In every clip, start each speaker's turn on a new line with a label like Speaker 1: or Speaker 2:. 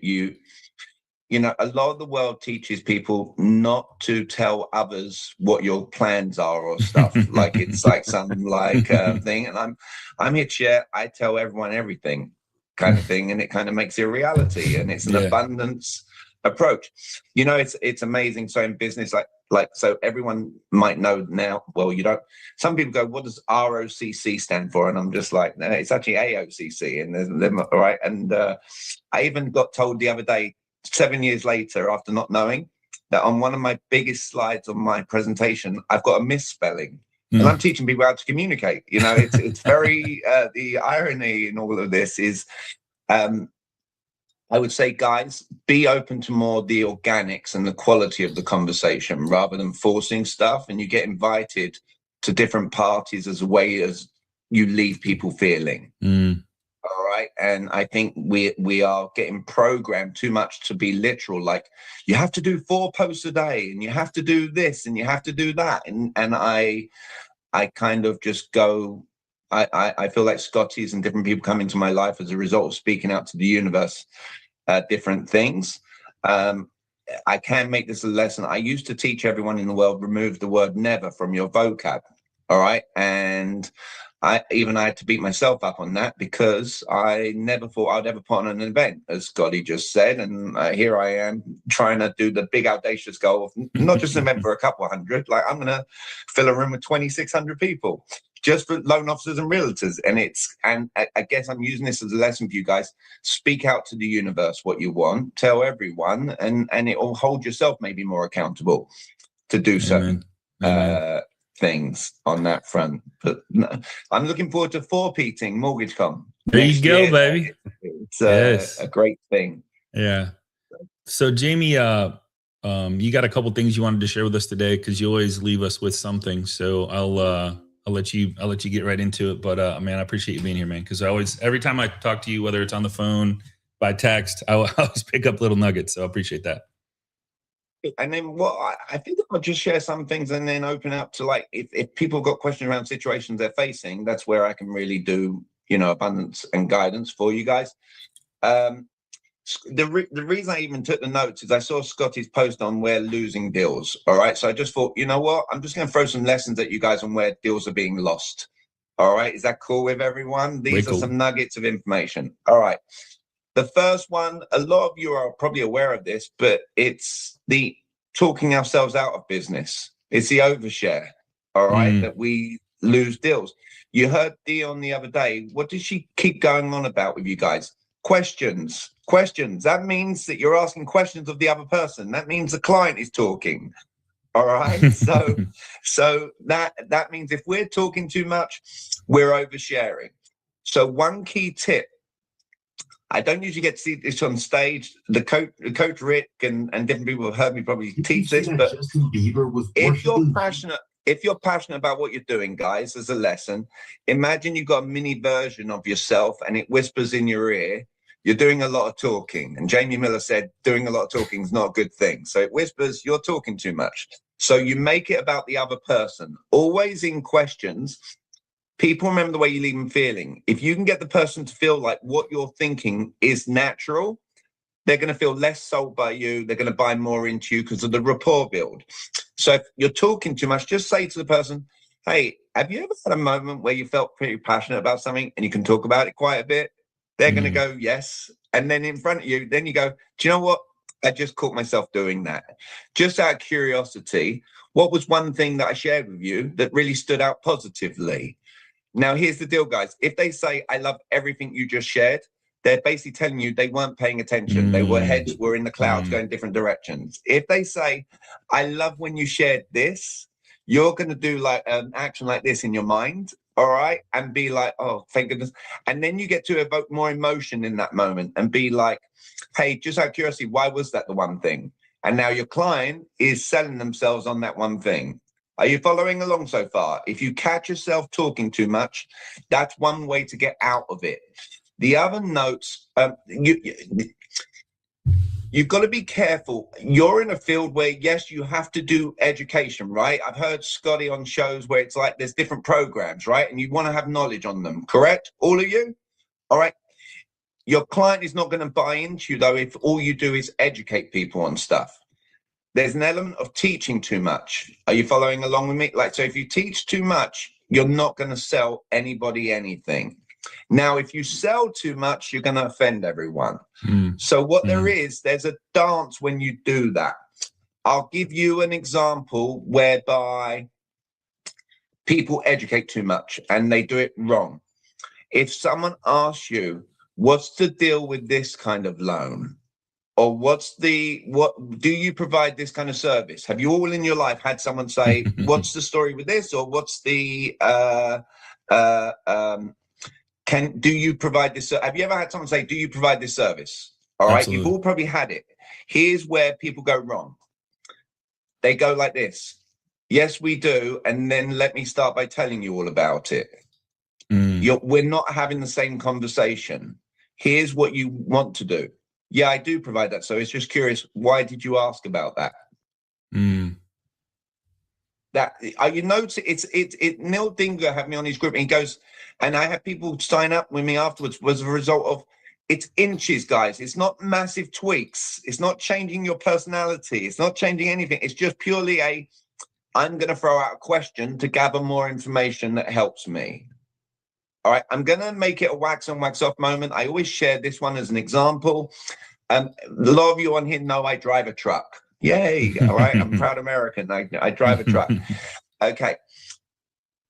Speaker 1: You know, a lot of the world teaches people not to tell others what your plans are or stuff. Like it's like some thing. And I'm here to share. I tell everyone everything kind of thing. And it kind of makes it a reality. And it's an abundance approach. You know, it's amazing. So in business, so everyone might know now, well, you don't, some people go, what does ROCC stand for? And I'm just like, no, it's actually AOCC. And all right. And I even got told the other day, 7 years later, after not knowing, that on one of my biggest slides on my presentation, I've got a misspelling. And I'm teaching people how to communicate. You know, it's very, the irony in all of this is, I would say, guys, be open to more the organics and the quality of the conversation rather than forcing stuff. And you get invited to different parties as a way as you leave people feeling. All right. And I think we are getting programmed too much to be literal. Like, you have to do 4 posts a day and you have to do this and you have to do that. And I kind of just go, I feel like Scotty's and different people come into my life as a result of speaking out to the universe, different things. I can make this a lesson. I used to teach everyone in the world, remove the word never from your vocab. All right. And I had to beat myself up on that because I never thought I'd ever put on an event, as Scotty just said. And here I am trying to do the big audacious goal of not just an event for a couple of hundred, like I'm going to fill a room with 2,600 people just for loan officers and realtors. And I guess I'm using this as a lesson for you guys. Speak out to the universe what you want, tell everyone, and it will hold yourself maybe more accountable to do certain things on that front. But no, I'm looking forward to 4-peating MortgageCon.
Speaker 2: There you go, baby.
Speaker 1: It's a great thing.
Speaker 2: Yeah. So Jamie, you got a couple things you wanted to share with us today, because you always leave us with something. So I'll let you get right into it. But man, I appreciate you being here, man. Because every time I talk to you, whether it's on the phone, by text, I always pick up little nuggets. So I appreciate that.
Speaker 1: And then I think I'll just share some things and then open up to, like, if people have got questions around situations they're facing, that's where I can really do, you know, abundance and guidance for you guys. The reason I even took the notes is I saw Scotty's post on where losing deals. All right. So I just thought, you know what? I'm just going to throw some lessons at you guys on where deals are being lost. All right. Is that cool with everyone? These are some nuggets of information. All right. The first one, a lot of you are probably aware of this, but it's the talking ourselves out of business. It's the overshare, all right, that we lose deals. You heard Dion the other day. What did she keep going on about with you guys? Questions. That means that you're asking questions of the other person. That means the client is talking. All right. So that means if we're talking too much, we're oversharing. So one key tip, I don't usually get to see this on stage. The coach Rick and different people have heard me probably teach this, but if you're passionate about what you're doing, guys, as a lesson, imagine you've got a mini version of yourself and it whispers in your ear, you're doing a lot of talking. And Jamie Miller said, doing a lot of talking is not a good thing. So it whispers, you're talking too much. So you make it about the other person, always in questions. People remember the way you leave them feeling. If you can get the person to feel like what you're thinking is natural, they're going to feel less sold by you. They're going to buy more into you because of the rapport build. So if you're talking too much, just say to the person, hey, have you ever had a moment where you felt pretty passionate about something and you can talk about it quite a bit? They're going to go, yes. And then in front of you, then you go, do you know what? I just caught myself doing that. Just out of curiosity, what was one thing that I shared with you that really stood out positively? Now, here's the deal, guys. If they say, I love everything you just shared, they're basically telling you they weren't paying attention. They were heads were in the clouds going different directions. If they say, I love when you shared this, you're going to do like an action like this in your mind. All right. And be like, oh, thank goodness. And then you get to evoke more emotion in that moment and be like, hey, just out of curiosity, why was that the one thing? And now your client is selling themselves on that one thing. Are you following along so far? If you catch yourself talking too much, that's one way to get out of it. The other notes, you've got to be careful. You're in a field where, yes, you have to do education, right? I've heard Scotty on shows where it's like there's different programs, right? And you want to have knowledge on them, correct? All of you? All right. Your client is not going to buy into you, though, if all you do is educate people on stuff. There's an element of teaching too much. Are you following along with me? Like, so if you teach too much, you're not going to sell anybody anything. Now, if you sell too much, you're going to offend everyone. So what there's a dance when you do that. I'll give you an example whereby people educate too much and they do it wrong. If someone asks you, what's the deal with this kind of loan? Or what do you provide this kind of service? Have you all in your life had someone say, what's the story with this? Or what's the, do you provide this? Have you ever had someone say, do you provide this service? All right, Absolutely. You've all probably had it. Here's where people go wrong. They go like this. Yes, we do. And then let me start by telling you all about it. We're not having the same conversation. Here's what you want to do. Yeah, I do provide that. So it's just curious. Why did you ask about that? That you notice it. Neil Dinger had me on his group, and he goes, and I have people sign up with me afterwards. Was a result of it's inches, guys. It's not massive tweaks. It's not changing your personality. It's not changing anything. It's just purely I'm going to throw out a question to gather more information that helps me. All right, I'm going to make it a wax on, wax off moment. I always share this one as an example. A lot of you on here know I drive a truck. Yay, all right, I'm a proud American. I drive a truck. Okay,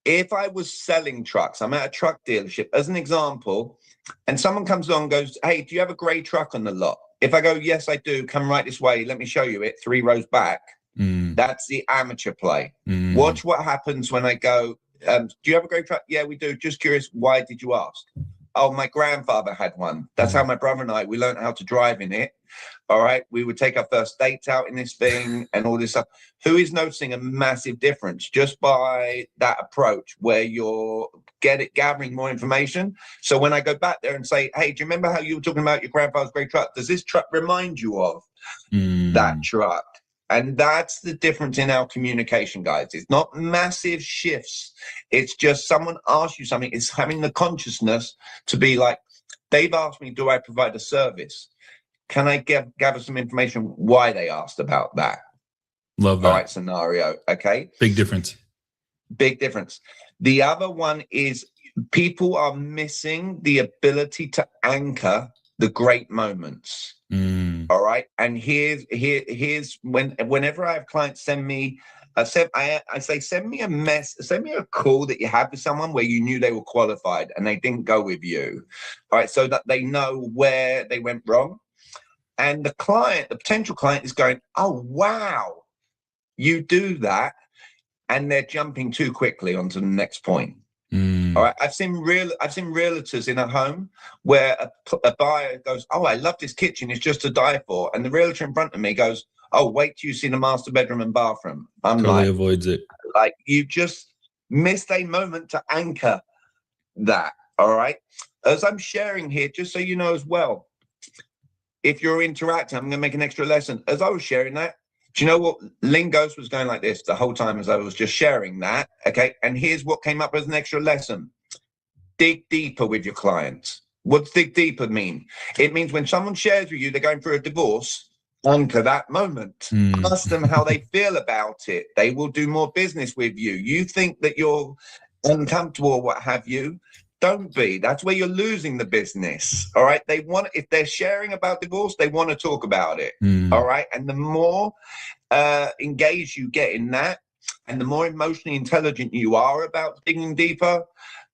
Speaker 1: if I was selling trucks, I'm at a truck dealership, as an example, and someone comes along and goes, hey, do you have a grey truck on the lot? If I go, yes, I do, come right this way, let me show you it, 3 rows back. That's the amateur play. Watch what happens when I go, do you have a grey truck? Yeah, we do. Just curious, why did you ask? Oh, my grandfather had one. That's how my brother and we learned how to drive in it. All right. We would take our first dates out in this thing and all this stuff. Who is noticing a massive difference just by that approach where you're gathering more information? So when I go back there and say, hey, do you remember how you were talking about your grandfather's grey truck? Does this truck remind you of that truck? And that's the difference in our communication, guys. It's not massive shifts. It's just someone asks you something. It's having the consciousness to be like, they've asked me, do I provide a service? Can I gather some information why they asked about that?
Speaker 2: Love that.
Speaker 1: All right, scenario. Okay.
Speaker 2: Big difference.
Speaker 1: Big difference. The other one is people are missing the ability to anchor the great moments. All right. And here's whenever I have clients send me, I say, send me a call that you had with someone where you knew they were qualified and they didn't go with you. All right. So that they know where they went wrong. And the potential client is going, oh, wow, you do that. And they're jumping too quickly onto the next point. All right, I've seen realtors in a home where a buyer goes, oh, I love this kitchen, it's just to die for. And the realtor in front of me goes, oh, wait till you see the master bedroom and bathroom. I'm
Speaker 2: totally avoids it.
Speaker 1: Like, you just missed a moment to anchor that. All right. As I'm sharing here, just so you know as well, if you're interacting, I'm going to make an extra lesson. As I was sharing that, do you know what? Lingos was going like this the whole time as I was just sharing that. Okay. And here's what came up as an extra lesson. Dig deeper with your clients. What's dig deeper mean? It means when someone shares with you, they're going through a divorce, anchor that moment. Ask them how they feel about it. They will do more business with you. You think that you're uncomfortable or what have you. Don't be. That's where you're losing the business. All right. If they're sharing about divorce, they want to talk about it. All right. And the more engaged you get in that, and the more emotionally intelligent you are about digging deeper,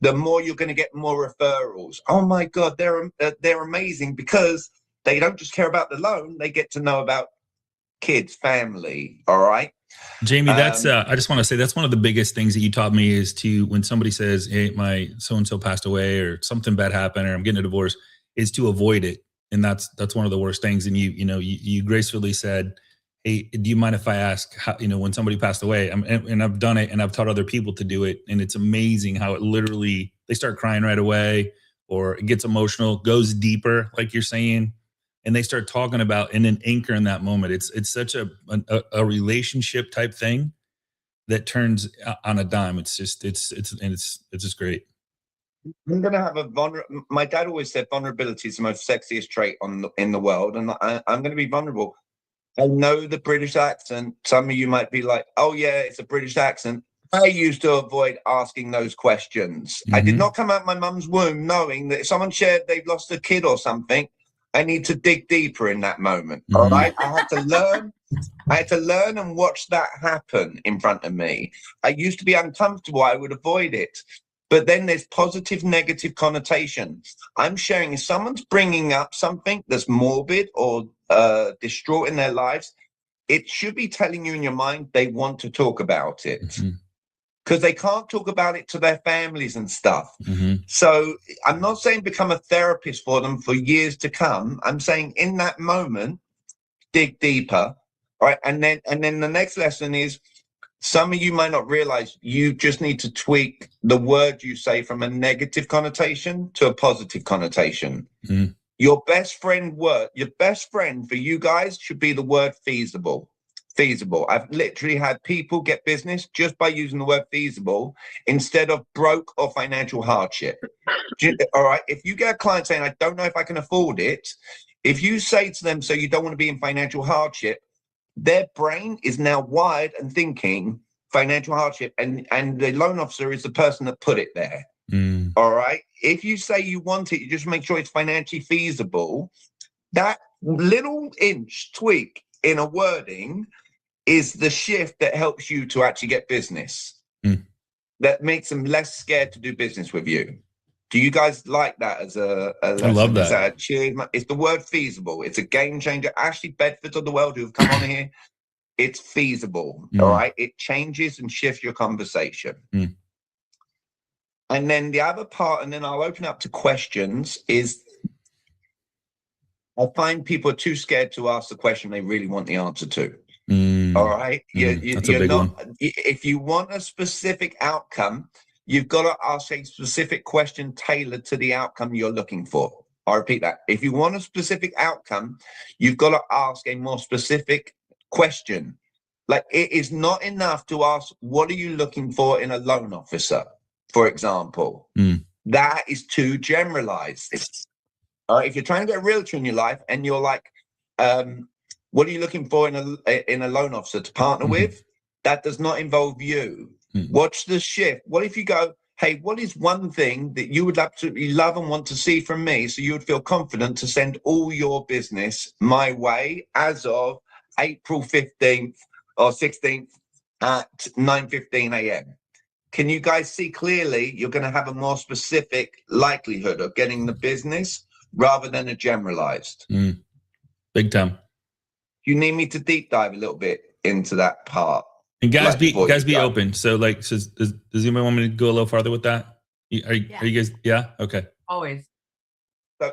Speaker 1: the more you're going to get more referrals. Oh my God, they're amazing because they don't just care about the loan; they get to know about kids, family. All right.
Speaker 2: Jamie, that's I just want to say that's one of the biggest things that you taught me is to, when somebody says, hey, my so-and-so passed away or something bad happened or I'm getting a divorce, is to avoid it. And that's one of the worst things. And you gracefully said, hey, do you mind if I ask how, when somebody passed away, and I've done it and I've taught other people to do it. And it's amazing how it literally, they start crying right away or it gets emotional, goes deeper, like you're saying. And they start talking about and then anchor in that moment. It's such a relationship type thing that turns on a dime. It's just great.
Speaker 1: I'm going to have my dad always said vulnerability is the most sexiest trait in the world. And I'm going to be vulnerable. I know the British accent. Some of you might be like, oh, yeah, it's a British accent. I used to avoid asking those questions. I did not come out my mum's womb knowing that if someone shared they've lost a kid or something, I need to dig deeper in that moment. All right. I had to learn. I had to learn and watch that happen in front of me. I used to be uncomfortable. I would avoid it. But then there's positive, negative connotation. I'm sharing if someone's bringing up something that's morbid or distraught in their lives, it should be telling you in your mind they want to talk about it. Because they can't talk about it to their families and stuff. So I'm not saying become a therapist for them for years to come. I'm saying in that moment, dig deeper. All right. And then the next lesson is, some of you might not realize you just need to tweak the word you say from a negative connotation to a positive connotation. Your best friend for you guys should be the word feasible. Feasible. I've literally had people get business just by using the word feasible instead of broke or financial hardship. All right. If you get a client saying, I don't know if I can afford it, if you say to them, so you don't want to be in financial hardship, their brain is now wired and thinking financial hardship, and the loan officer is the person that put it there. All right. If you say you want it, you just make sure it's financially feasible. That little inch tweak in a wording is the shift that helps you to actually get business. That makes them less scared to do business with you. Do you guys like that as a lesson? I
Speaker 2: love that.
Speaker 1: It's the word feasible. It's a game changer. Ashley Bedford of the world who've come on here, it's feasible. All right. It changes and shifts your conversation. And then the other part, and then I'll open up to questions, is I find people are too scared to ask the question they really want the answer to. All right.
Speaker 2: That's a big one.
Speaker 1: If you want a specific outcome, you've got to ask a specific question tailored to the outcome you're looking for. I'll repeat that. If you want a specific outcome, you've got to ask a more specific question. Like, it is not enough to ask, what are you looking for in a loan officer, for example? That is too generalized. All right. If you're trying to get a realtor in your life and you're like, what are you looking for in a loan officer to partner with? That does not involve you. Watch the shift. What if you go, hey, what is one thing that you would absolutely love and want to see from me so you would feel confident to send all your business my way as of April 15th or 16th at 9:15 a.m.? Can you guys see clearly you're going to have a more specific likelihood of getting the business rather than a generalized?
Speaker 2: Big time.
Speaker 1: You need me to deep dive a little bit into that part.
Speaker 2: And guys, be open. So, like, does anybody want me to go a little farther with that? Are you guys? Yeah. Okay.
Speaker 3: Always.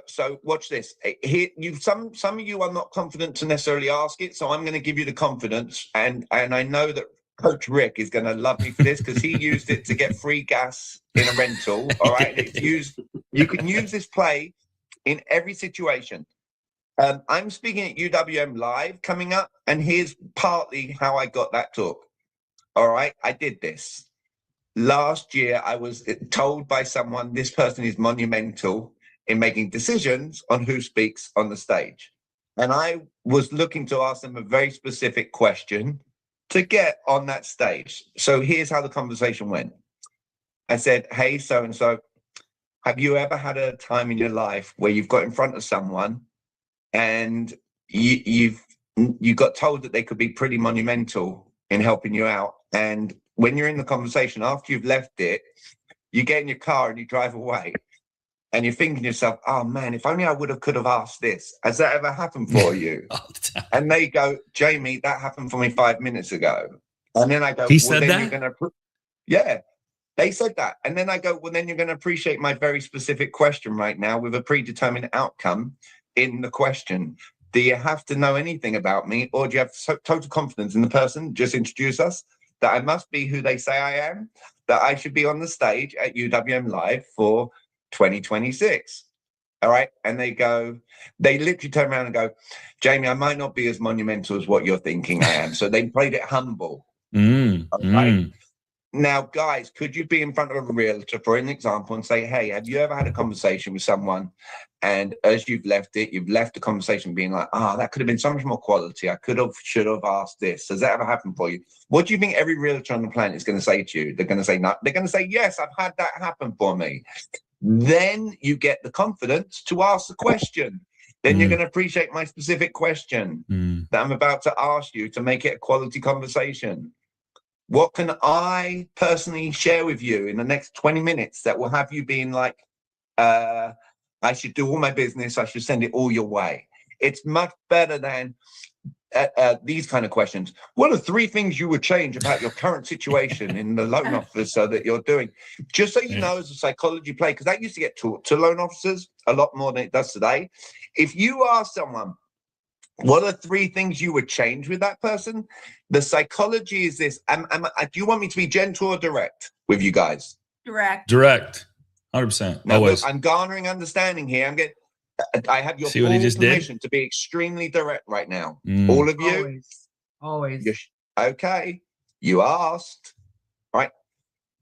Speaker 1: So watch this. Here, some of you are not confident to necessarily ask it. So I'm going to give you the confidence, and I know that Coach Rick is going to love me for this because he used it to get free gas in a rental. All right, you can use this play in every situation. I'm speaking at UWM Live coming up, and here's partly how I got that talk. All right, I did this. Last year, I was told by someone, this person is monumental in making decisions on who speaks on the stage. And I was looking to ask them a very specific question to get on that stage. So here's how the conversation went. I said, hey, so-and-so, have you ever had a time in your life where you've got in front of someone and you got told that they could be pretty monumental in helping you out? And when you're in the conversation, after you've left it, you get in your car and you drive away and you're thinking to yourself, oh man, if only I could have asked this. Has that ever happened for you? And they go, Jamie, that happened for me 5 minutes ago. And then I go,
Speaker 2: he said that?
Speaker 1: Yeah, they said that. And then I go, well, then you're going to appreciate my very specific question right now with a predetermined outcome in the question. Do you have to know anything about me, or do you have total confidence in the person just introduce us, that I must be who they say I am, that I should be on the stage at UWM Live for 2026? All right. And they literally turn around and go, Jamie, I might not be as monumental as what you're thinking I am. So they played it humble. Right? Now, guys, could you be in front of a realtor, for an example, and say, hey, have you ever had a conversation with someone, and as you've left the conversation being like, that could have been so much more quality. I should have asked this. Has that ever happened for you? What do you think every realtor on the planet is going to say to you? They're going to say no. They're going to say, yes, I've had that happen for me. Then you get the confidence to ask the question. Then you're going to appreciate my specific question that I'm about to ask you to make it a quality conversation. What can I personally share with you in the next 20 minutes that will have you being like, I should do all my business, I should send it all your way? It's much better than these kind of questions. What are 3 things you would change about your current situation in the loan officer that you're doing? Just so you know, as a psychology play, because that used to get taught to loan officers a lot more than it does today. If you ask someone, what are 3 things you would change with that person? The psychology is this. Do you want me to be gentle or direct with you guys?
Speaker 3: Direct.
Speaker 2: 100%.
Speaker 1: Now,
Speaker 2: always.
Speaker 1: Look, I'm garnering understanding here. I have your
Speaker 2: See what he
Speaker 1: full
Speaker 2: just
Speaker 1: permission
Speaker 2: did?
Speaker 1: to be extremely direct right now. All of you?
Speaker 3: Always.
Speaker 1: Okay. You asked. Right.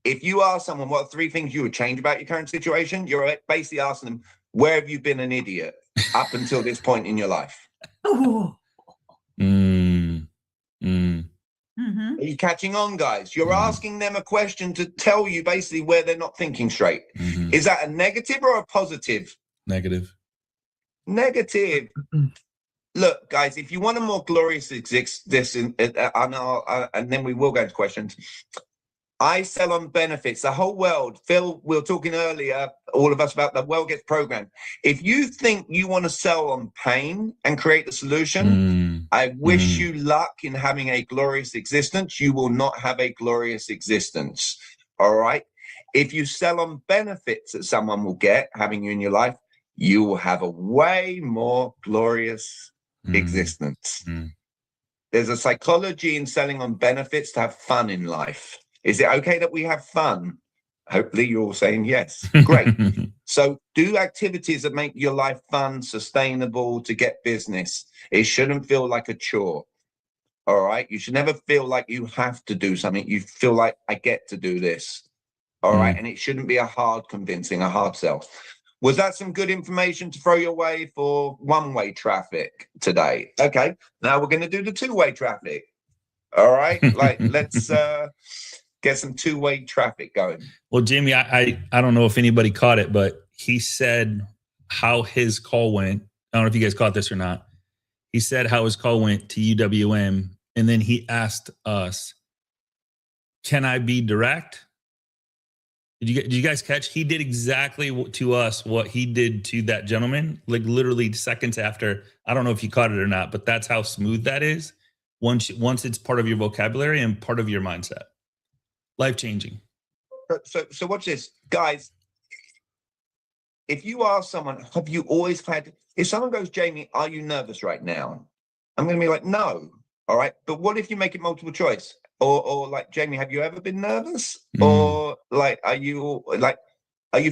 Speaker 1: If you ask someone what are 3 things you would change about your current situation, you're basically asking them, where have you been an idiot up until this point in your life?
Speaker 3: Oh.
Speaker 1: Are you catching on, guys? You're asking them a question to tell you basically where they're not thinking straight. Is that a negative or a positive?
Speaker 2: Negative.
Speaker 1: Look, guys, if you want a more glorious existence, and then we will go into questions. I sell on benefits. The whole world, Phil, we were talking earlier, all of us, about the world gets programmed. If you think you want to sell on pain and create the solution, I wish you luck in having a glorious existence. You will not have a glorious existence. All right. If you sell on benefits that someone will get having you in your life, you will have a way more glorious existence. There's a psychology in selling on benefits to have fun in life. Is it okay that we have fun? Hopefully you're all saying yes. Great. So do activities that make your life fun, sustainable, to get business. It shouldn't feel like a chore. All right. You should never feel like you have to do something. You feel like, I get to do this. All right. And it shouldn't be a hard sell. Was that some good information to throw your way for one-way traffic today? Okay. Now we're going to do the two-way traffic. All right. Let's get some two-way traffic going.
Speaker 2: Well, Jamie, I don't know if anybody caught it, but he said how his call went. I don't know if you guys caught this or not. He said how his call went to UWM, and then he asked us, can I be direct? Did you guys catch? He did exactly to us what he did to that gentleman, like literally seconds after. I don't know if you caught it or not, but that's how smooth that is. Once it's part of your vocabulary and part of your mindset. Life-changing.
Speaker 1: So watch this, guys. If you ask someone, have you always had, if someone goes, Jamie, are you nervous right now? I'm going to be like, no. All right. But what if you make it multiple choice? Or like, Jamie, have you ever been nervous? Or like, are you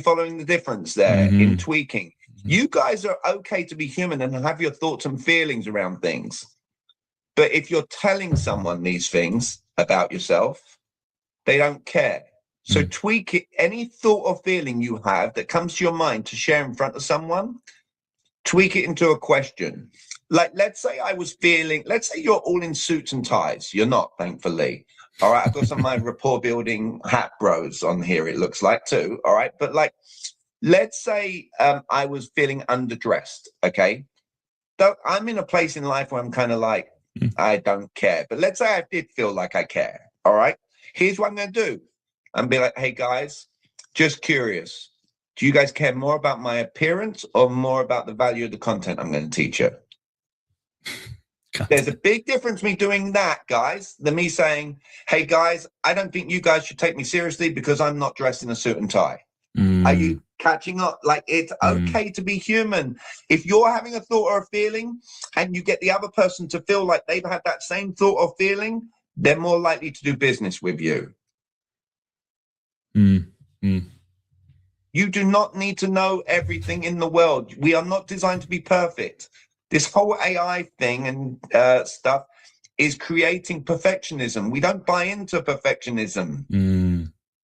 Speaker 1: following the difference there in tweaking? You guys are okay to be human and have your thoughts and feelings around things. But if you're telling someone these things about yourself, they don't care. So tweak it. Any thought or feeling you have that comes to your mind to share in front of someone, tweak it into a question. Like, let's say you're all in suits and ties. You're not, thankfully. All right. I've got some of my rapport building hat bros on here, it looks like too. All right. But like, let's say I was feeling underdressed. Okay. I'm in a place in life where I'm kind of like, I don't care. But let's say I did feel like I care. All right. Here's what I'm going to do. I'm be like, hey guys, just curious. Do you guys care more about my appearance or more about the value of the content I'm going to teach you? There's a big difference me doing that, guys, than me saying, hey guys, I don't think you guys should take me seriously because I'm not dressed in a suit and tie. Are you catching up? Like, it's okay to be human. If you're having a thought or a feeling and you get the other person to feel like they've had that same thought or feeling, they're more likely to do business with you. You do not need to know everything in the world. We are not designed to be perfect. This whole AI thing and stuff is creating perfectionism. We don't buy into perfectionism.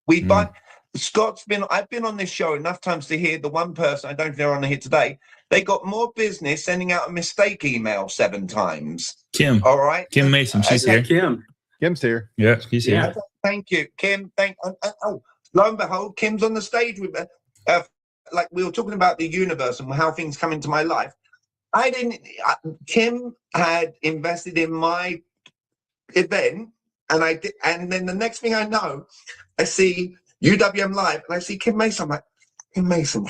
Speaker 1: I've been on this show enough times to hear the one person, I don't know if they're on here today, they got more business sending out a mistake email 7 times.
Speaker 2: Kim.
Speaker 1: All right.
Speaker 2: Kim Mason, she's here.
Speaker 4: Kim's here.
Speaker 2: Yeah, she's here.
Speaker 1: Yeah. Thank you, Kim. Lo and behold, Kim's on the stage with me. Like we were talking about the universe and how things come into my life. Kim had invested in my event, and I did, and then the next thing I know, I see UWM Live, and I see Kim Mason. I'm like, Kim Mason,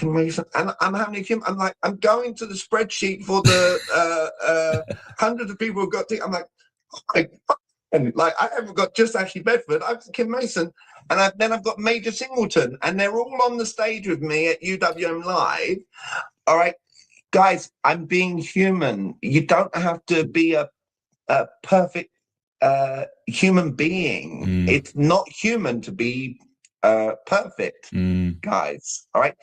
Speaker 1: and I'm having Kim. I'm like, I'm going to the spreadsheet for the hundreds of people who got. I'm like, oh my God. And like I haven't got just Ashley Bedford. I've got Kim Mason, and I've got Major Singleton, and they're all on the stage with me at UWM Live. All right, guys, I'm being human. You don't have to be a perfect human being. It's not human to be perfect, guys. All right,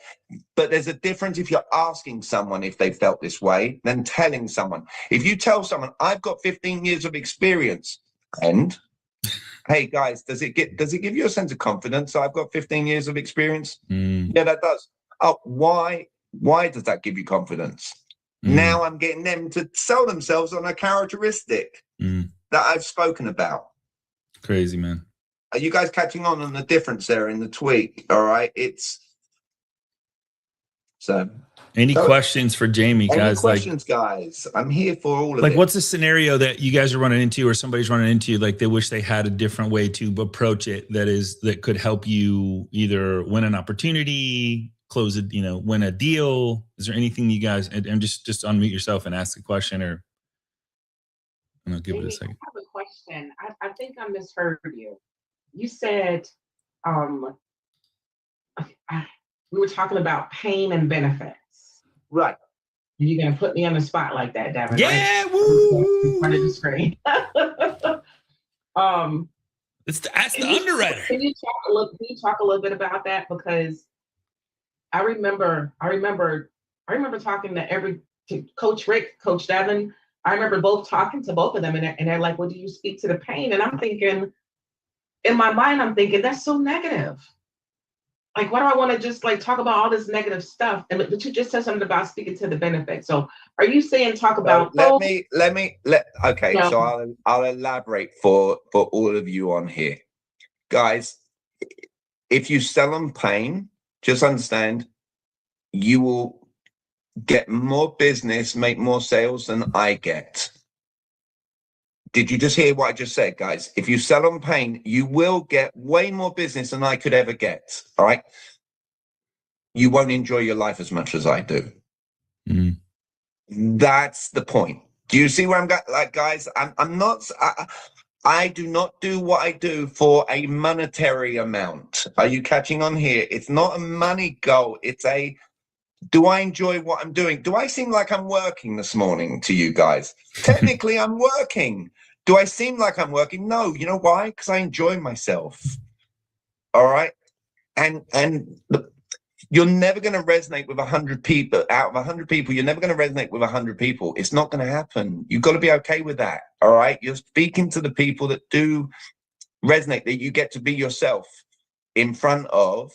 Speaker 1: but there's a difference if you're asking someone if they felt this way than telling someone. If you tell someone, I've got 15 years of experience. And hey guys, does it give you a sense of confidence? I've got 15 years of experience. Yeah, that does. Oh, why does that give you confidence? Now I'm getting them to sell themselves on a characteristic that I've spoken about.
Speaker 2: Crazy, man.
Speaker 1: Are you guys catching on the difference there in the tweet? All right, it's so.
Speaker 2: Any questions for Jamie, guys?
Speaker 1: Any questions, guys? I'm here for all of it.
Speaker 2: Like, what's a scenario that you guys are running into, or somebody's running into, like they wish they had a different way to approach it that could help you either win an opportunity, close it, win a deal? Is there anything you guys? And just unmute yourself and ask the question, or I'll give it a second.
Speaker 5: I have a question. I think I misheard you. You said we were talking about pain and benefits.
Speaker 1: Right.
Speaker 5: You're going to put me on the spot like that, Devin.
Speaker 2: Yeah,
Speaker 5: right?
Speaker 2: woo!
Speaker 5: In front of the screen.
Speaker 2: Ask the underwriter.
Speaker 5: Can you talk a little bit about that? Because I remember talking to Coach Rick, Coach Devin. I remember both talking to both of them, and they're like, well, do you speak to the pain? And I'm thinking, in my mind, that's so negative. Like, why do I want to just like talk about all this negative stuff? But you just said something about speaking to the benefit. So are you saying talk about?
Speaker 1: Okay. Yeah. So I'll elaborate for all of you on here, guys. If you sell on pain, just understand you will get more business, make more sales than I get. Did you just hear what I just said, guys? If you sell on pain, you will get way more business than I could ever get. All right. You won't enjoy your life as much as I do. That's the point. Do you see where I'm going? Like, guys, I do not do what I do for a monetary amount. Are you catching on here? It's not a money goal. It's do I enjoy what I'm doing? Do I seem like I'm working this morning to you guys? Technically, I'm working. Do I seem like I'm working? No. You know why? Because I enjoy myself. All right. And you're never going to resonate with 100 people. Out of 100 people, you're never going to resonate with 100 people. It's not going to happen. You've got to be okay with that. All right. You're speaking to the people that do resonate, that you get to be yourself in front of.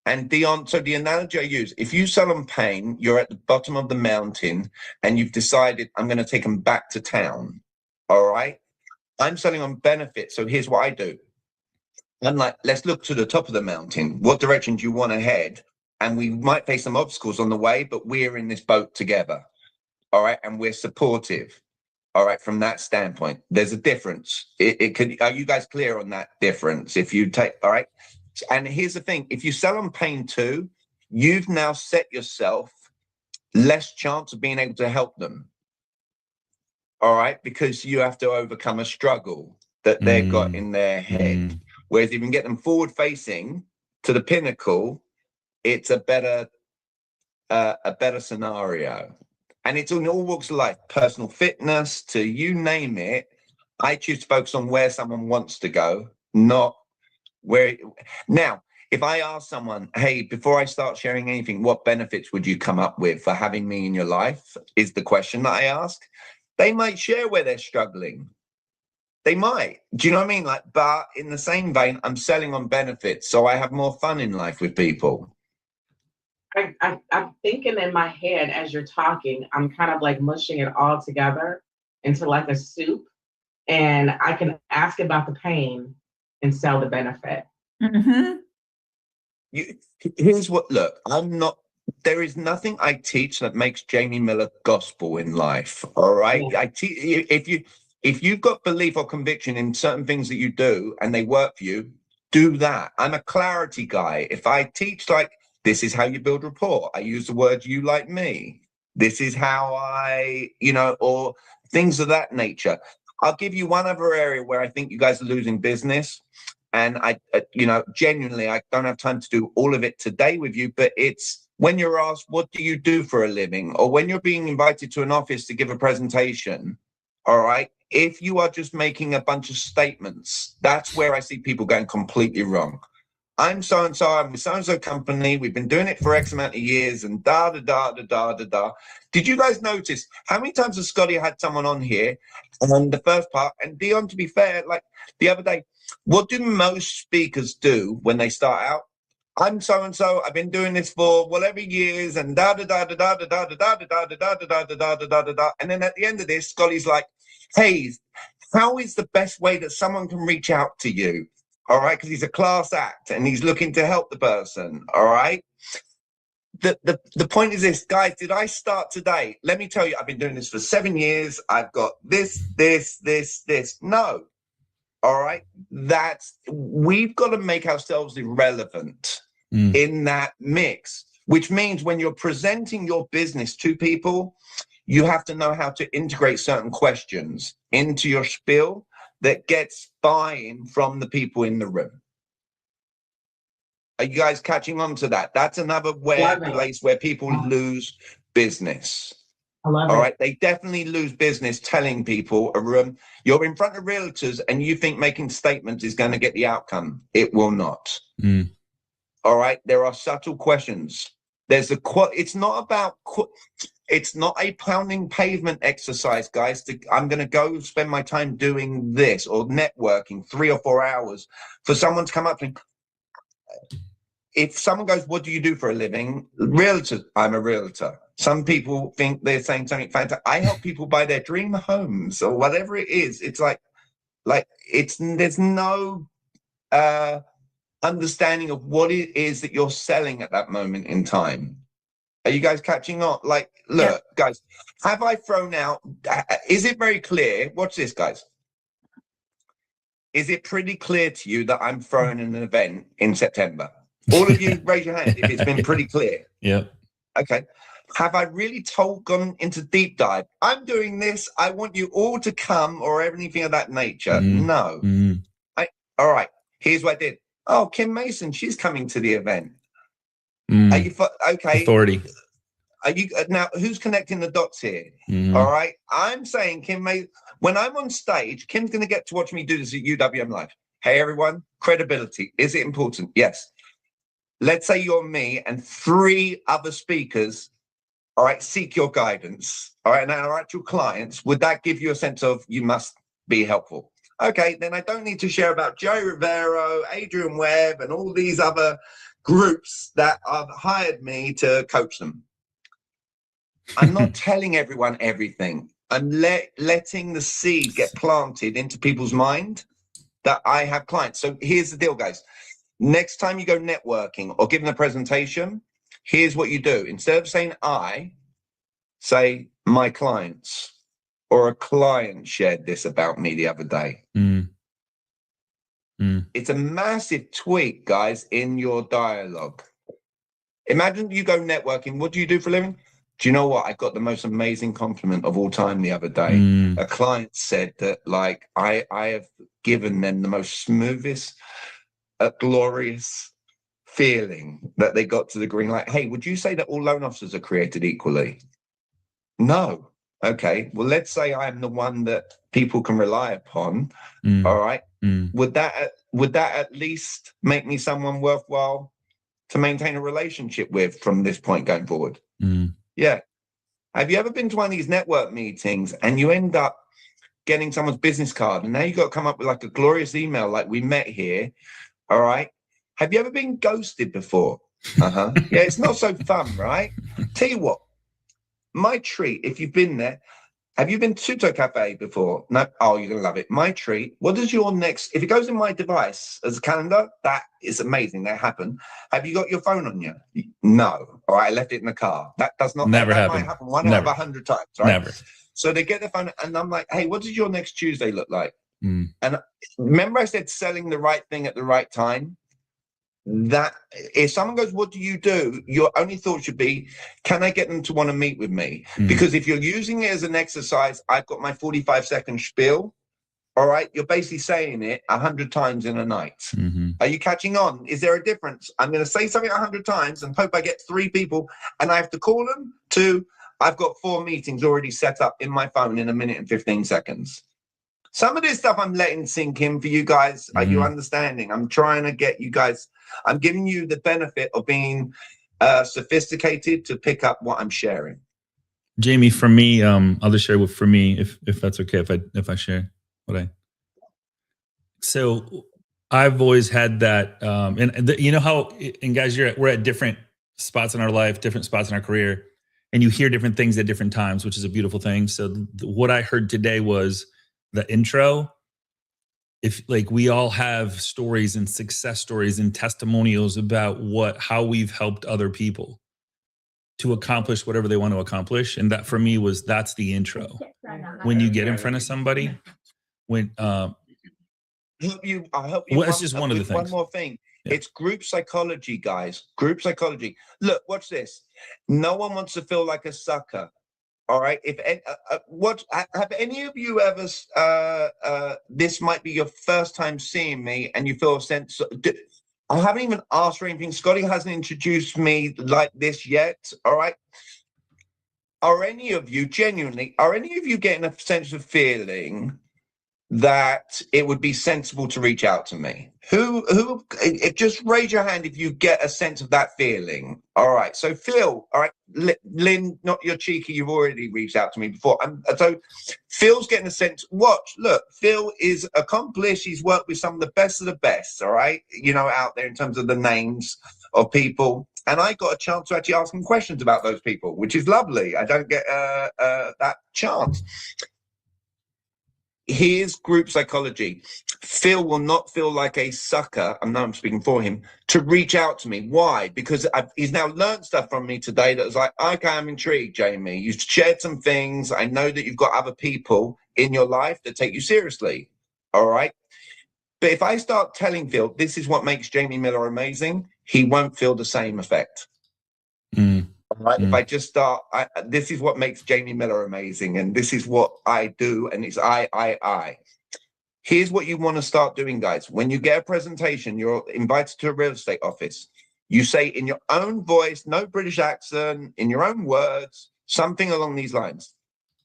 Speaker 1: And Dion, so the analogy I use, if you sell on pain, you're at the bottom of the mountain and you've decided, I'm going to take them back to town. All right. I'm selling on benefits. So here's what I do. I'm like, let's look to the top of the mountain. What direction do you want to head? And we might face some obstacles on the way, but we're in this boat together. All right. And we're supportive. All right. From that standpoint, there's a difference. It could, are you guys clear on that difference? If you take, all right. And here's the thing, if you sell on pain too, you've now set yourself less chance of being able to help them. All right. Because you have to overcome a struggle that they've got in their head. Whereas if you can get them forward facing to the pinnacle, it's a better scenario. And it's in all walks of life, personal fitness to you name it. I choose to focus on where someone wants to go, not where. Now, if I ask someone, hey, before I start sharing anything, what benefits would you come up with for having me in your life? Is the question that I ask. They might share where they're struggling. They might. Do you know what I mean? Like, but in the same vein, I'm selling on benefits, so I have more fun in life with people.
Speaker 5: I'm thinking in my head as you're talking, I'm kind of like mushing it all together into like a soup, and I can ask about the pain and sell the benefit.
Speaker 3: Mm-hmm.
Speaker 1: Here's what, look, there is nothing I teach that makes Jamie Miller gospel in life. All right.
Speaker 5: Yeah.
Speaker 1: If you've got belief or conviction in certain things that you do and they work for you, do that. I'm a clarity guy. If I teach, like, this is how you build rapport, I use the word you like me. This is how or things of that nature. I'll give you one other area where I think you guys are losing business. And I genuinely, I don't have time to do all of it today with you, but it's when you're asked, what do you do for a living? Or when you're being invited to an office to give a presentation, all right? If you are just making a bunch of statements, that's where I see people going completely wrong. I'm so-and-so, I'm with so-and-so company, we've been doing it for X amount of years, and da-da-da-da-da-da-da-da. Did you guys notice how many times has Scotty had someone on here on the first part? And Dion, to be fair, like the other day, what do most speakers do when they start out? I'm so-and-so, I've been doing this for whatever years, and da-da-da-da-da-da-da-da-da-da-da-da-da-da-da-da-da. And then at the end of this, Scotty's like, hey, how is the best way that someone can reach out to you? All right, because he's a class act and he's looking to help the person. All right. The point is this, guys, did I start today? Let me tell you, I've been doing this for 7 years. I've got this. No. All right. We've got to make ourselves irrelevant in that mix, which means when you're presenting your business to people, you have to know how to integrate certain questions into your spiel that gets buy-in from the people in the room. Are you guys catching on to that? That's another place where people lose business.
Speaker 5: I love it.
Speaker 1: All right. They definitely lose business telling people a room. You're in front of realtors and you think making statements is going to get the outcome. It will not. All right. There are subtle questions. There's it's not a pounding pavement exercise, guys. I'm going to go spend my time doing this or networking 3 or 4 hours for someone to come up and if someone goes, what do you do for a living? Realtor. I'm a realtor. Some people think they're saying something fantastic. I help people buy their dream homes or whatever it is. It's like there's no understanding of what it is that you're selling at that moment in time. Are you guys catching on? Like, look, guys, have I thrown out? Is it very clear? Watch this, guys. Is it pretty clear to you that I'm throwing an event in September? All of you raise your hand if it's been pretty clear.
Speaker 2: Yeah.
Speaker 1: Okay. Have I really gone into deep dive? I'm doing this. I want you all to come or anything of that nature. No. All right. Here's what I did. Oh, Kim Mason, she's coming to the event. Are you okay?
Speaker 2: Authority.
Speaker 1: Are you now? Who's connecting the dots here? All right. I'm saying Kim Mason. When I'm on stage, Kim's going to get to watch me do this at UWM Live. Hey, everyone. Credibility. Is it important? Yes. Let's say you're me and 3 other speakers. All right. Seek your guidance. All right. And our actual clients. Would that give you a sense of you must be helpful? Okay. Then I don't need to share about Joe Rivero, Adrian Webb, and all these other groups that have hired me to coach them. I'm not telling everyone everything. I'm letting the seed get planted into people's mind that I have clients. So here's the deal, guys. Next time you go networking or giving a presentation, here's what you do. Instead of saying I, say my clients, or a client shared this about me the other day. It's a massive tweak, guys, in your dialogue. Imagine you go networking. What do you do for a living? Do you know what? I got the most amazing compliment of all time the other day. A client said that, like, I have given them the most smoothest, glorious feeling that they got to the green light. Hey, would you say that all loan officers are created equally? No. Okay. Well, let's say I'm the one that people can rely upon. All right. Would that at least make me someone worthwhile to maintain a relationship with from this point going forward? Yeah. Have you ever been to one of these network meetings and you end up getting someone's business card, and now you got to come up with like a glorious email like we met here. All right. Have you ever been ghosted before? Yeah, it's not so fun, right? Tell you what, my treat, if you've been there, have you been to Suto Cafe before? No? Oh, you're going to love it. My treat, what is your next, if it goes in my device as a calendar, that is amazing. That happened. Have you got your phone on you? No. All right, I left it in the car. That does not
Speaker 2: never
Speaker 1: that
Speaker 2: happen.
Speaker 1: Might happen one
Speaker 2: Never.
Speaker 1: out of 100 times, right?
Speaker 2: Never.
Speaker 1: So they get the phone and I'm like, hey, what does your next Tuesday look like? And remember I said selling the right thing at the right time? That if someone goes, what do? Your only thought should be, can I get them to want to meet with me? Because if you're using it as an exercise, I've got my 45-second spiel. All right, you're basically saying it 100 times in a night. Are you catching on? Is there a difference? I'm going to say something 100 times and hope I get 3 people, and I have to call them. 2, I've got 4 meetings already set up in my phone in 1 minute and 15 seconds. Some of this stuff I'm letting sink in for you guys. Are you understanding? I'm trying to get you guys, I'm giving you the benefit of being sophisticated to pick up what I'm sharing.
Speaker 2: Jamie, for me, I'll just share for me, if that's okay, if I share what I. So I've always had that, you know how, and guys, we're at different spots in our life, different spots in our career, and you hear different things at different times, which is a beautiful thing. So what I heard today was the intro. If like we all have stories and success stories and testimonials about how we've helped other people to accomplish whatever they want to accomplish. And that for me that's the intro. When you get in front of somebody, I'll help you. Well, that's just one of the things.
Speaker 1: One more thing.
Speaker 2: Yeah.
Speaker 1: It's group psychology, guys. Group psychology. Look, watch this. No one wants to feel like a sucker. All right. Have any of you ever? This might be your first time seeing me, and you feel a sense. I haven't even asked for anything. Scotty hasn't introduced me like this yet. All right. Are any of you genuinely? Are any of you getting a sense of feeling that it would be sensible to reach out to me? Who just raise your hand if you get a sense of that feeling. All right, so Phil, all right, Lynn, not your cheeky, you've already reached out to me before. So Phil's getting a sense. Watch, look, Phil is accomplished. He's worked with some of the best, all right, out there in terms of the names of people. And I got a chance to actually ask him questions about those people, which is lovely. I don't get that chance. Here's group psychology. Phil will not feel like a sucker, I know I'm speaking for him, to reach out to me. Why? Because he's now learned stuff from me today that was like, okay, I'm intrigued, Jamie. You've shared some things. I know that you've got other people in your life that take you seriously. All right. But if I start telling Phil, this is what makes Jamie Miller amazing, he won't feel the same effect. Right? If I just start, this is what makes Jamie Miller amazing, and this is what I do, and it's I. Here's what you want to start doing, guys. When you get a presentation, you're invited to a real estate office. You say in your own voice, no British accent, in your own words, something along these lines.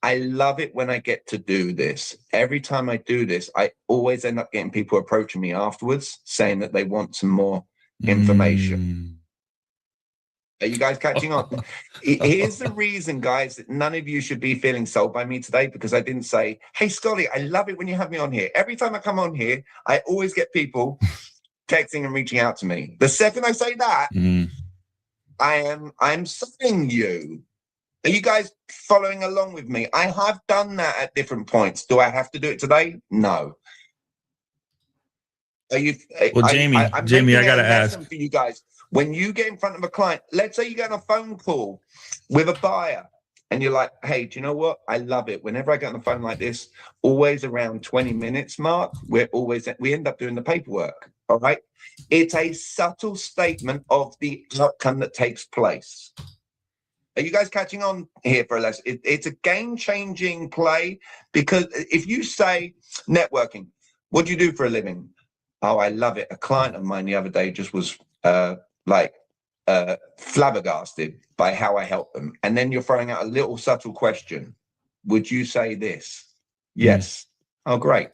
Speaker 1: I love it when I get to do this. Every time I do this, I always end up getting people approaching me afterwards saying that they want some more information. Are you guys catching on? Here's the reason, guys, that none of you should be feeling sold by me today, because I didn't say, hey, Scotty, I love it when you have me on here. Every time I come on here, I always get people texting and reaching out to me. The second I say that, I'm selling you. Are you guys following along with me? I have done that at different points. Do I have to do it today? No. Are you?
Speaker 2: Well, Jamie, I got to ask
Speaker 1: for you guys. When you get in front of a client, let's say you get on a phone call with a buyer and you're like, hey, do you know what? I love it. Whenever I get on the phone like this, always around 20 minutes mark, we end up doing the paperwork. All right. It's a subtle statement of the outcome that takes place. Are you guys catching on here for a lesson? It's a game-changing play, because if you say networking, what do you do for a living? Oh, I love it. A client of mine the other day just was flabbergasted by how I help them. And then you're throwing out a little subtle question. Would you say this? Yes. Oh, great.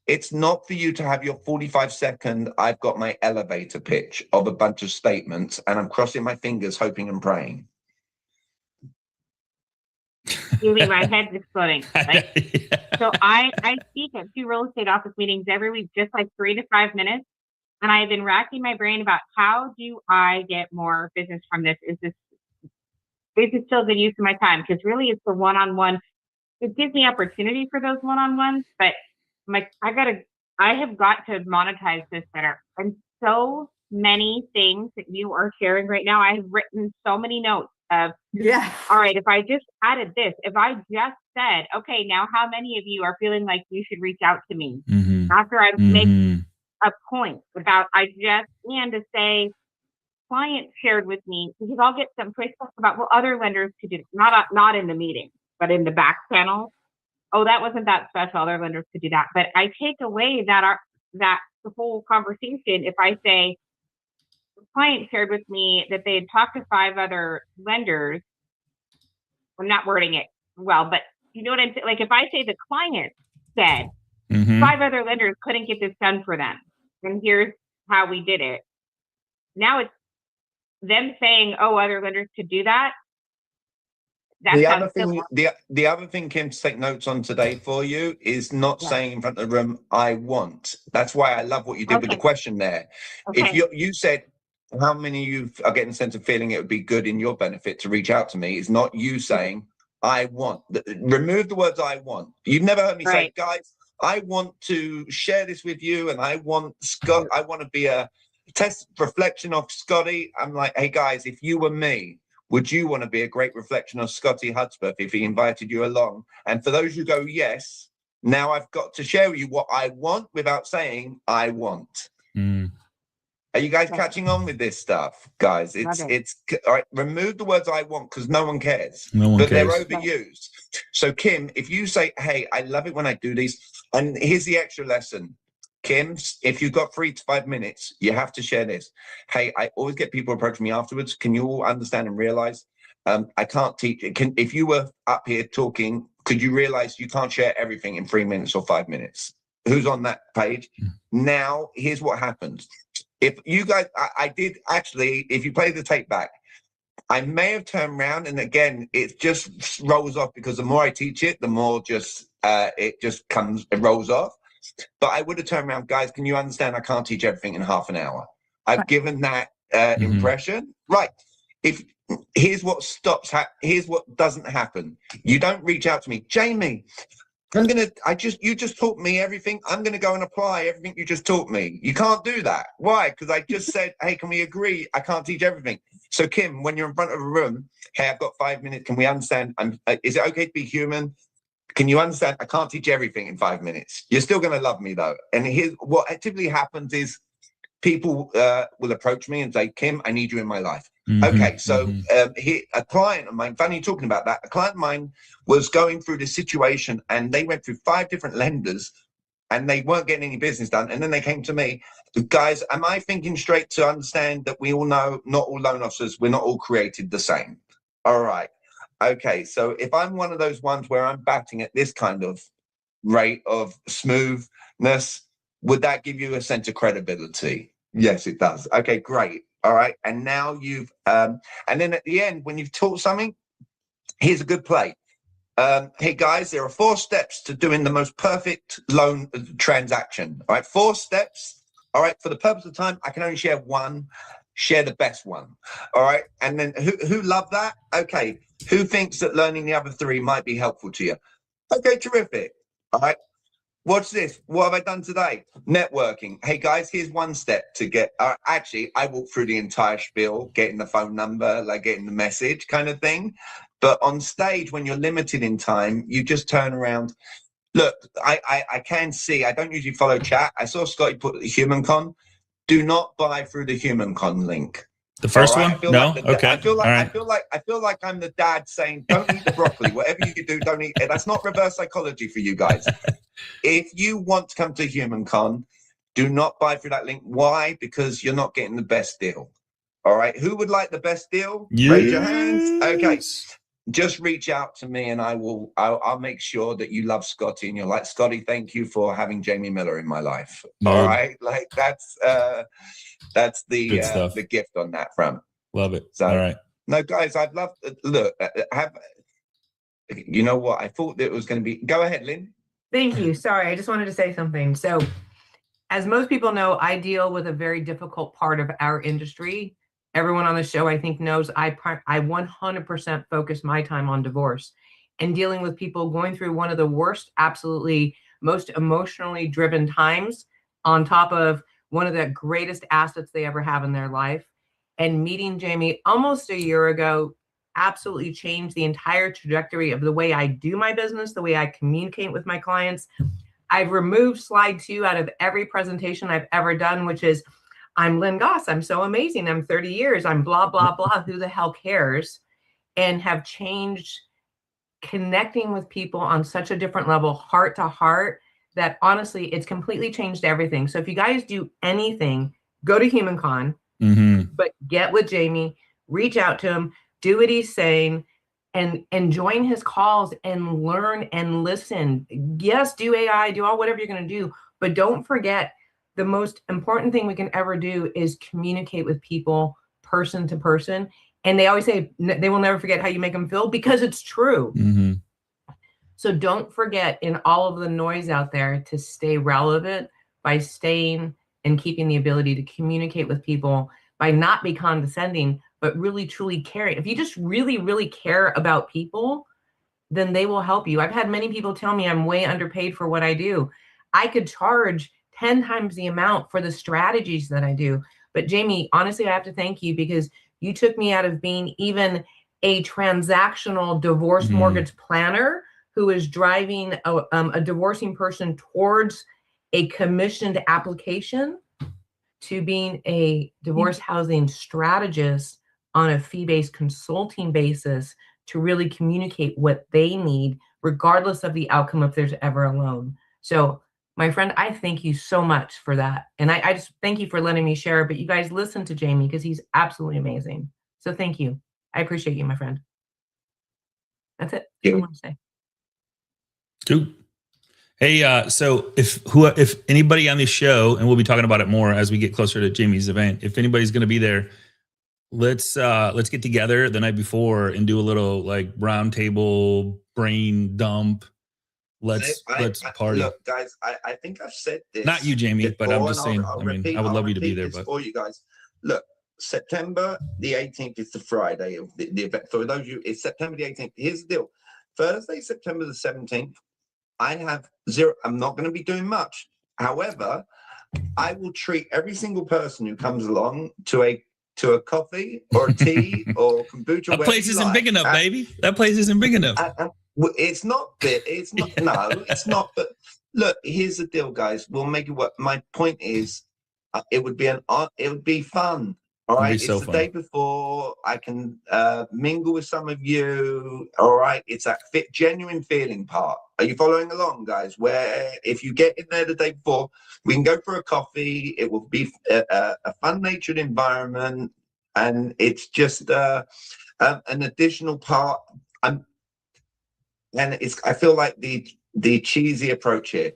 Speaker 1: It's not for you to have your 45-second, I've got my elevator pitch of a bunch of statements and I'm crossing my fingers, hoping and praying.
Speaker 4: Julie, my head's exploding. Like, so I speak at 2 real estate office meetings every week, just like 3 to 5 minutes. And I've been racking my brain about how do I get more business from this? Is this still a good use of my time? Because really it's the one-on-one. It gives me opportunity for those one-on-ones, but I have got to monetize this better. And so many things that you are sharing right now. I have written so many notes of, all right, if I just added this, if I just said, okay, now how many of you are feeling like you should reach out to me after I make a point about, and to say, client shared with me, because I'll get some pushback about, well, other lenders could do, not in the meeting, but in the back channel. Oh, that wasn't that special. Other lenders could do that. But I take away that the whole conversation if I say, the client shared with me that they had talked to 5 other lenders. I'm not wording it well, but you know what I'm saying? Like if I say the client said 5 other lenders couldn't get this done for them, and here's how we did it. Now it's them saying, oh, other lenders could do that.
Speaker 1: The other thing, Kim, to take notes on today for you is not saying in front of the room, I want. That's why I love what you did with the question there. If you said, how many of you are getting a sense of feeling it would be good in your benefit to reach out to me, is not you saying, I want. Remove the words I want. You've never heard me say, guys, I want to share this with you, and I want Scott, I want to be a test reflection of Scotty. I'm like, hey guys, if you were me, would you want to be a great reflection of Scotty Hudspeth if he invited you along? And for those who go, yes, now I've got to share with you what I want without saying I want. Are you guys catching on with this stuff, guys? It's all right. Remove the words I want because no one cares. But they're overused. So Kim, if you say, hey, I love it when I do these, and here's the extra lesson. Kim, if you've got 3 to 5 minutes, you have to share this. Hey, I always get people approaching me afterwards. Can you all understand and realize I can't teach it? If you were up here talking, could you realize you can't share everything in 3 minutes or 5 minutes? Who's on that page? Now, here's what happens. If you guys, I did actually, if you play the tape back, I may have turned around, and again, it just rolls off because the more I teach it, the more it rolls off. But I would have turned around, guys, can you understand I can't teach everything in half an hour? I've given that impression. Right. Here's what here's what doesn't happen. You don't reach out to me, Jamie, you just taught me everything. I'm going to go and apply everything you just taught me. You can't do that. Why? Because I just said, hey, can we agree? I can't teach everything. So Kim, when you're in front of a room, hey, I've got 5 minutes. Can we understand? Is it okay to be human? Can you understand? I can't teach everything in 5 minutes. You're still going to love me though. And here's what typically happens is people will approach me and say, Kim, I need you in my life. Okay, so a client of mine, funny talking about that, a client of mine was going through this situation and they went through 5 different lenders and they weren't getting any business done. And then they came to me, guys, am I thinking straight to understand that we all know not all loan officers, we're not all created the same? All right. Okay, so if I'm one of those ones where I'm batting at this kind of rate of smoothness, would that give you a sense of credibility? Yes, it does. Okay, great. All right. And now you've, and then at the end, when you've taught something, here's a good play. Hey guys, there are 4 steps to doing the most perfect loan transaction. All right, 4 steps. All right, for the purpose of time, I can only share one. Share the best one. All right. And then who love that? Okay. Who thinks that learning the other 3 might be helpful to you? Okay, terrific. All right. Watch this. What have I done today? Networking. Hey guys, here's 1 step to get, actually, I walked through the entire spiel, getting the phone number, like getting the message kind of thing. But on stage, when you're limited in time, you just turn around. Look, I can see, I don't usually follow chat. I saw Scotty put the HumanCon. Do not buy through the HumanCon link.
Speaker 2: The first one? No? Okay.
Speaker 1: I feel like I'm the dad saying, don't eat the broccoli. Whatever you do, don't eat it. That's not reverse psychology for you guys. If you want to come to HumanCon, do not buy through that link. Why? Because you're not getting the best deal. All right. Who would like the best deal? Yes. Raise your hands. Okay. Just reach out to me and I'll make sure that you love Scotty and you're like, Scotty, thank you for having Jamie Miller in my life. All right. Like that's the gift on that front.
Speaker 2: Love it.
Speaker 1: So,
Speaker 2: all right.
Speaker 1: No, guys, I'd love to look, you know what? I thought that it was going to be. Go ahead, Lynn.
Speaker 3: Thank you. Sorry, I just wanted to say something. So, as most people know, I deal with a very difficult part of our industry. Everyone on the show, I think, knows I 100% focus my time on divorce and dealing with people going through one of the worst, absolutely most emotionally driven times, on top of one of the greatest assets they ever have in their life. And meeting Jamie almost a year ago absolutely changed the entire trajectory of the way I do my business, the way I communicate with my clients. I've removed slide 2 out of every presentation I've ever done, which is, I'm Lynn Goss. I'm so amazing. I'm 30 years. I'm blah, blah, blah. Who the hell cares? And have changed connecting with people on such a different level, heart to heart, that honestly, it's completely changed everything. So if you guys do anything, go to HumanCon, but get with Jamie, reach out to him, do what he's saying, and join his calls and learn and listen. Yes, do AI, do all whatever you're going to do, but don't forget the most important thing we can ever do is communicate with people person to person. And they always say they will never forget how you make them feel, because it's true. So don't forget, in all of the noise out there, to stay relevant by staying and keeping the ability to communicate with people, by not be condescending, but really truly caring. If you just really, really care about people, then they will help you. I've had many people tell me I'm way underpaid for what I do. I could charge 10 times the amount for the strategies that I do. But Jamie, honestly, I have to thank you, because you took me out of being even a transactional divorce mortgage planner who is driving a divorcing person towards a commissioned application, to being a divorce housing strategist on a fee-based consulting basis to really communicate what they need, regardless of the outcome if there's ever a loan. So, my friend, I thank you so much for that. And I just thank you for letting me share. But you guys listen to Jamie, because he's absolutely amazing. So thank you. I appreciate you, my friend. That's it. That's what I want to say.
Speaker 2: Cool. Hey, so if anybody on this show, and we'll be talking about it more as we get closer to Jamie's event, if anybody's going to be there, let's get together the night before and do a little like round table brain dump. Let's party.
Speaker 1: Look, guys, I think I've said this.
Speaker 2: Not you, Jamie, but I'm just saying.
Speaker 1: I'll
Speaker 2: I mean,
Speaker 1: repeat,
Speaker 2: I would love you to be there. But
Speaker 1: for you guys, look, September the 18th is the Friday of the event. For those of you, it's September the 18th. Here's the deal. Thursday, September the 17th, I have zero. I'm not going to be doing much. However, I will treat every single person who comes along to a coffee or a tea or kombucha.
Speaker 2: That place isn't big enough, baby. That place isn't big enough.
Speaker 1: It's not big. It's not. No, it's not. But look, here's the deal, guys. We'll make it work. My point is, it would be fun. All right. It's the day before. I can mingle with some of you. All right. It's that genuine feeling part. Are you following along, guys? Where if you get in there the day before, we can go for a coffee. It will be a fun-natured environment, and it's just an additional part. And I feel like the cheesy approach here.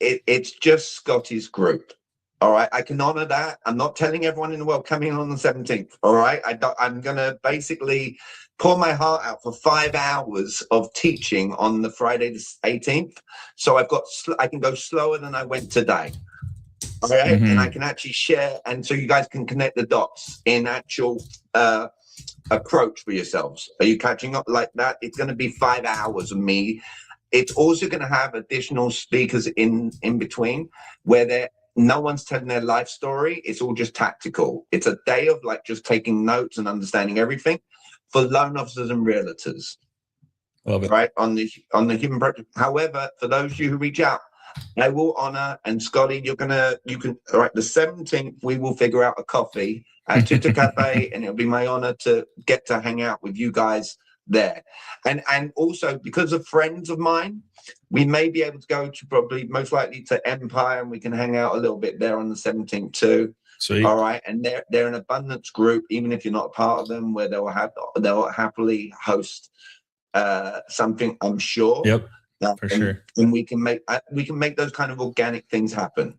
Speaker 1: It's just Scotty's group. All right, I can honor that. I'm not telling everyone in the world coming on the 17th. All right, I'm gonna basically pour my heart out for 5 hours of teaching on the Friday the 18th. So I can go slower than I went today. All right, and I can actually share, and so you guys can connect the dots in actual approach for yourselves. Are you catching up like that? It's going to be 5 hours of me. It's also going to have additional speakers in between, where no one's telling their life story. It's all just tactical. It's a day of like just taking notes and understanding everything for loan officers and realtors.
Speaker 2: Love it.
Speaker 1: Right on the human project. However, for those of you who reach out, I will honor, and Scotty, you can all right, the 17th we will figure out a coffee at Twitter Cafe, and it'll be my honor to get to hang out with you guys there. And also, because of friends of mine, we may be able to go to probably most likely to Empire, and we can hang out a little bit there on the 17th too.
Speaker 2: Sweet.
Speaker 1: All right, and they're an abundance group, even if you're not a part of them, where they'll happily host something, I'm sure.
Speaker 2: Yep. For sure.
Speaker 1: And we can make those kind of organic things happen.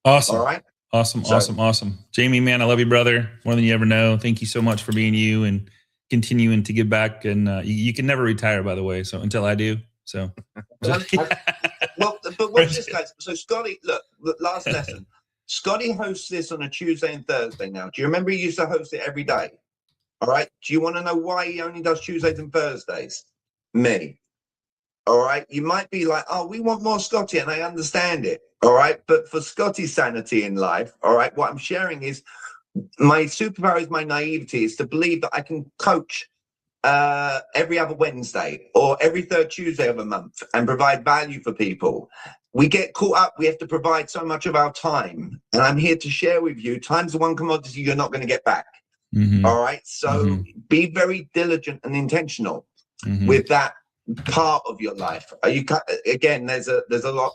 Speaker 2: Awesome.
Speaker 1: All right.
Speaker 2: Awesome. Jamie, man, I love you, brother, more than you ever know. Thank you so much for being you and continuing to give back, and you can never retire, by the way. So until I do, so.
Speaker 1: Well, but watch this, guys. So Scotty, look, last lesson. Scotty hosts this on a Tuesday and Thursday now. Do you remember he used to host it every day? All right. Do you want to know why he only does Tuesdays and Thursdays? Me. All right. You might be like, oh, we want more Scotty, and I understand it. All right. But for Scotty's sanity in life, all right, what I'm sharing is my superpower is my naivety, is to believe that I can coach every other Wednesday or every third Tuesday of a month and provide value for people. We get caught up. We have to provide so much of our time. And I'm here to share with you, time's the one commodity you're not going to get back. All right. So be very diligent and intentional with that part of your life. Are you, again, there's a lot